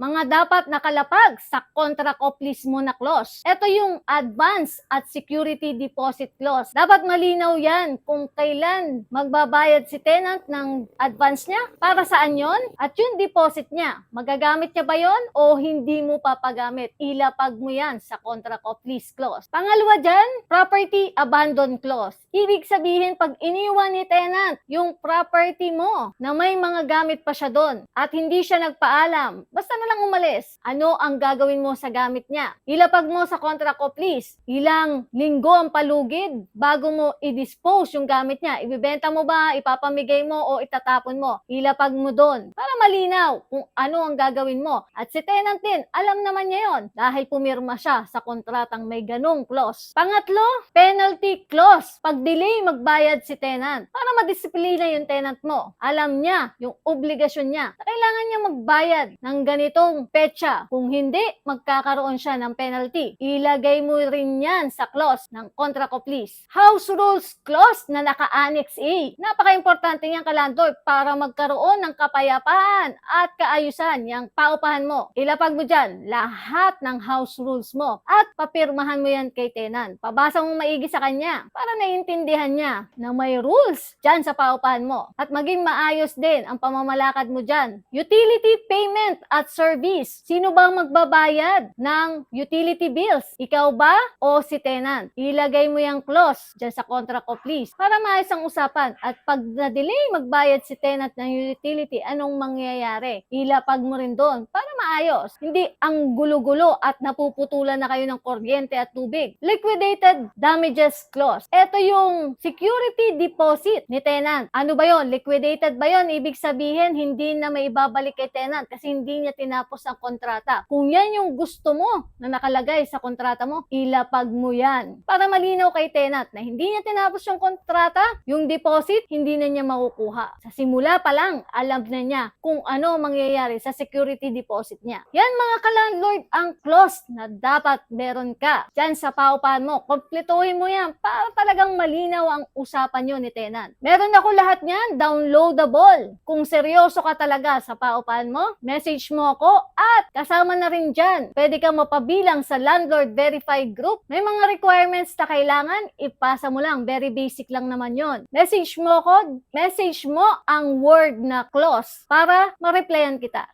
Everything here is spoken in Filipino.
mga dapat nakalapag sa contract of lease mo na clause. Ito yung advance at security deposit clause. Dapat malinaw yan kung kailan magbabayad si tenant ng advance niya, para saan yon, at yung deposit niya, magagamit niya ba yon o hindi mo papagamit. Ilapag mo yan sa contract of lease clause. Pangalawa dyan, property abandon clause. Ibig sabihin, pag iniwan ni tenant yung property mo na may mga gamit pa siya doon at hindi siya nagpaalam, basta na lang umalis, ano ang gagawin mo sa gamit niya? Ilapag mo sa contract of lease. Ilang linggo ang palugid bago mo i-dispose yung gamit niya. Ibibenta mo ba, ipapamigay mo o itatapon mo? Ilapag mo doon para malinaw kung ano ang gagawin mo. At si tenant din, alam naman niya yon dahil pumirma siya sa kontratang may ganong clause. Pangatlo, penalty clause. Pag delay magbayad si tenant, para madisiplina yung tenant mo. Alam niya yung obligasyon niya na kailangan niya magbayad ng ganitong petsa. Kung hindi, magkakaroon siya ng penalty. Ilagay mo rin yan sa clause ng contract of lease. House rules clause na naka-annex A. Napaka-importante yan ka landlord para magkaroon ng kapayapaan at kaayusan yung paupahan mo. Ilapag mo dyan lahat ng house rules mo at papirmahan mo yan kay tenant. Pabasa mo maigi sa kanya para naiintindihan niya na may rules dyan sa paupahan mo. At maging maayos din ang pamamalakad mo dyan. Utility payment at service. Sino bang magbabayad ng utility bills? Ikaw ba o si tenant? Ilagay mo yung clause dyan sa contract of lease para maayos ang usapan. At pag na-delay magbayad si tenant ng utility, anong mangyayari? Ilapag mo rin doon para maayos. Hindi ang gulo-gulo at napuputulan na kayo ng kuryente at tubig. Liquidated damages clause. Ito yung security deposit ni tenant. Ano ba yon? Liquidated ba yon? Ibig sabihin, hindi na may ibabalik kay tenant kasi hindi niya tinapos ang kontrata. Kung yan yung gusto mo na nakalagay sa kontrata mo, ilapag mo yan. Para malinaw kay tenant na hindi niya tinapos yung kontrata, yung deposit, hindi na niya makukuha. Sa simula pa lang, alam na niya kung ano mangyayari sa security deposit niya. Yan mga ka-landlord ang clause na dapat meron ka dyan sa paupahan mo. Kompletuhin mo yan para talagang malinaw ang usapan nyo ni tenant. Meron ako lahat niyan, downloadable. Kung seryoso ka talaga sa paupahan mo, message mo ako at kasama na rin dyan. Pwede kang mapabilang sa landlord verified group. May mga requirements na kailangan, ipasa mo lang. Very basic lang naman yon. Message mo ako, message mo ang word na clause para ma-replyan kita.